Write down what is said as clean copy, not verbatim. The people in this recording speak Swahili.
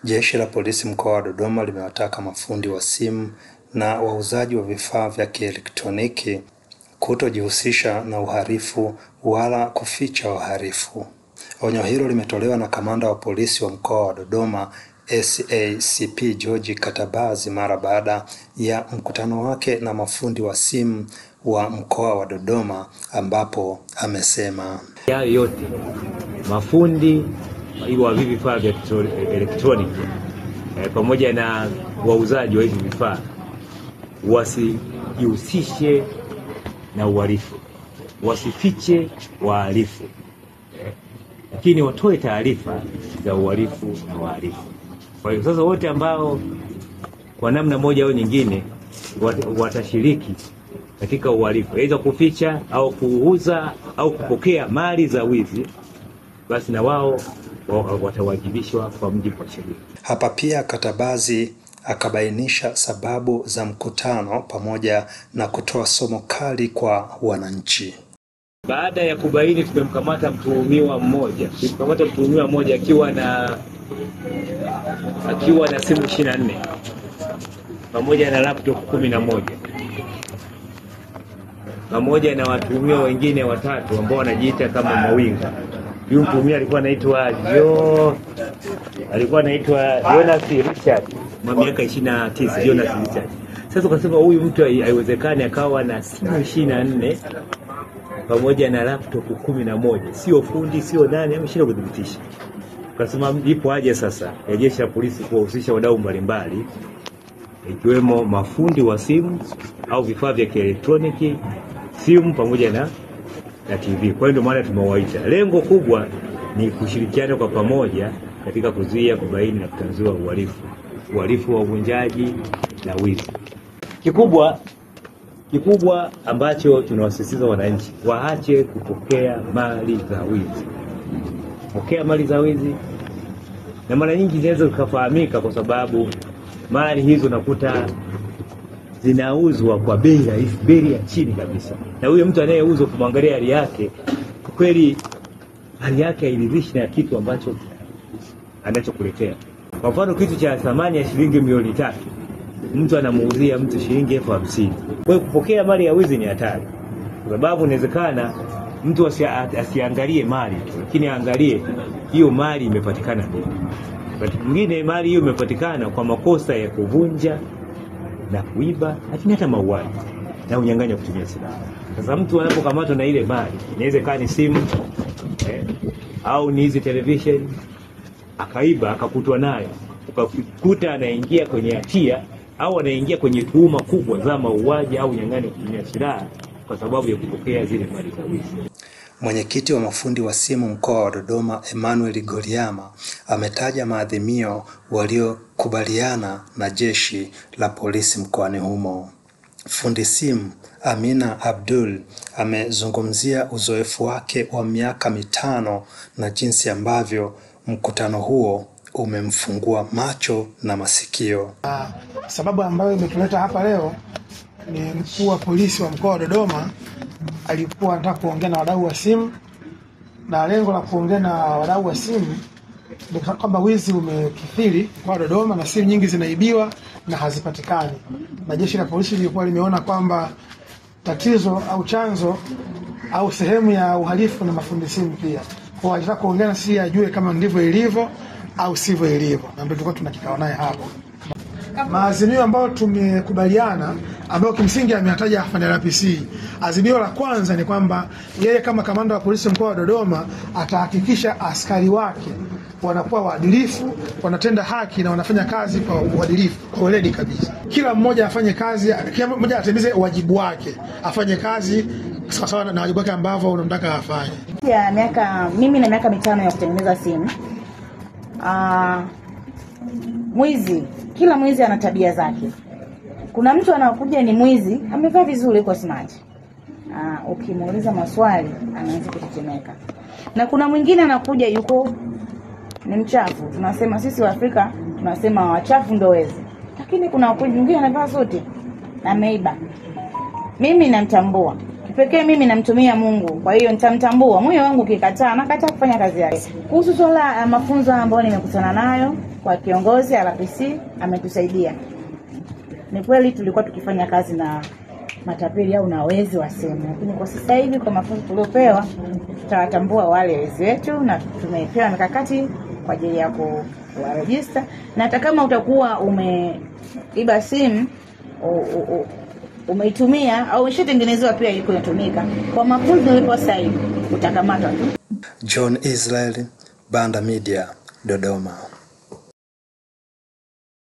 Jeshi la Polisi mkoa wa Dodoma limewataka mafundi wa simu na wauzaji wa vifaa vya kielektroniki kutojihusisha na uhalifu wala kuficha wahalifu. Onyo hilo limetolewa na kamanda wa polisi wa mkoa wa Dodoma SACP George Katabazi mara baada ya mkutano wake na mafundi wa simu wa mkoa wa Dodoma, ambapo amesema yote mafundi wa vifaa vya elektroniki pamoja na wauzaji wa hivi vifaa wasijihusishe na uhalifu, wasifiche wahalifu, lakini watoe taarifa za uhalifu na wahalifu. Kwa hiyo sasa wote ambao kwa namna moja au nyingine watashiriki katika uhalifu, aidha kuficha au kuuza au kupokea mali za wizi, basi na wao watawajibishwa kwa mujibu wa sheria. Hapa pia Katabazi akabainisha sababu za mkutano pamoja na kutoa somo kali kwa wananchi. Baada ya kubaini, tumemkamata mtuhumiwa mmoja. akiwa na simu 24 pamoja na laptop 11 pamoja na watuhumiwa wengine watatu ambao wanajiita kama mawinga. Huyu mtuhumiwa alikuwa anaitwa Jonas Richard, miaka 29, Jonas Richard. Sasa tukasema huyu mtu haiwezekani akawa na simu 24 pamoja na laptop 11, sio fundi, sio nani, ameshindwa kudhibitisha. Tukasema ipo haja sasa ya Jeshi la Polisi kuwahusisha wadau mbalimbali, ikiwemo mafundi wa simu au vifaa vya kielektroniki, simu pamoja na TV. Kwa hiyo ndio maana tumewaita. Lengo kubwa ni kushirikiana kwa pamoja katika kuzuia, kubaini na kutanzua uhalifu wa uvunjaji na wizi. Kikubwa ambacho tunawasisitiza wananchi waache kupokea mali za wizi. Kupokea mali za wizi, na mara nyingi zinaweza kufahamika kwa sababu mali hizo nakuta zinauzwa kwa bei ya chini kabisa. Na huyo mtu anayeuza, kumwangalia hali yake, kweli hali yake hairidhishi na kitu ambacho anachokuletea. Kwa mfano, kitu cha thamani ya shilingi milioni 3, mtu anamuuzia mtu shilingi 50,000. Kwa hiyo kupokea mali ya wizi ni hatari, kwa sababu inawezekana mtu asiangalie mali, lakini aangalie hiyo mali imepatikana vipi. Wakati mwingine mali hiyo imepatikana kwa makosa ya kuvunja na kuiba, lakini hata mauaji na unyang'anyi kutumia silaha. Sasa mtu anapokamatwa na ile mali, inaweza kuwa ni simu au ni hizi television, akaiba akakutwa nayo, ukakuta anaingia kwenye hatia au anaingia kwenye tuhuma kubwa za mauaji au unyang'anyi kutumia silaha kwa sababu ya kupokea zile mali za wizi. Mwenyekiti wa mafundi wa simu mkoa wa Dodoma Emmanuel Goliama ametaja maadhimio waliokubaliana na Jeshi la Polisi mkoani humo. Fundi simu Amina Abdul amezungumzia uzoefu wake wa miaka 5 na jinsi ambavyo mkutano huo umemfungua macho na masikio. Sababu ambayo imetuleta hapa leo ni mkuu wa polisi wa mkoa wa Dodoma alikuwa anataka kuongea na wadau wa simu, na lengo la kuongea na wadau wa simu ni kwamba wizi umekithiri kwa Dodoma na simu nyingi zinaibiwa na hazipatikani, na Jeshi la Polisi lilikuwa limeona kwamba tatizo au chanzo au sehemu ya uhalifu na mafundi simu pia. Kwa alitaka kuongea na sisi ajue kama ndivyo ilivyo au sivyo ilivyo, na ndio tulikuwa tunakikao naye hapo. Maazimio ambayo tumekubaliana, ambayo kimsingi ameyataja afande RPC. Azimio la kwanza ni kwamba yeye kama kamanda wa polisi mkoa wa Dodoma atahakikisha askari wake wanakuwa waadilifu, wanatenda haki na wanafanya kazi kwa uadilifu, kwa weledi kabisa. Kila mmoja afanye kazi, kila mmoja atimize wajibu wake, afanye kazi sawa na wajibu wake ambavyo unamtaka afanye. Mimi na miaka 5 ya kutengeneza simu. Mwizi, kila mwizi ana tabia zake. Kuna mtu anakuja ni mwizi, amevaa vizuri kwa smart. Ukimuuliza maswali anaanza kutetemeka. Na kuna mwingine anakuja yuko ni mchafu. Tunasema sisi wa Afrika tunasema wachafu ndio wezi. Lakini kuna mwingine anavaa suti na ameiba. Mimi namtambua. Kipekee mimi namtumia Mungu. Kwa hiyo nitamtambua. Moyo wangu ukikataa, nakataa kufanya kazi yake. Kuhusu swala mafunzo ambayo nimekutana nayo kwa kiongozi RPC ametusaidia. Ni kweli tulikuwa tukifanya kazi na matapeli au na wezi wa simu, lakini kwa sasa hivi kwa mafunzo tuliopewa tutawatambua wale wezi wetu, na tumepewa mikakati kwa ajili ya kuwarejista. Na hata kama utakuwa umeiba simu umeitumia au ushatengenezewa pia iko inatumika, kwa mafunzo yalipo sasa hivi utakamatwa tu. John Israel, Banda Media, Dodoma.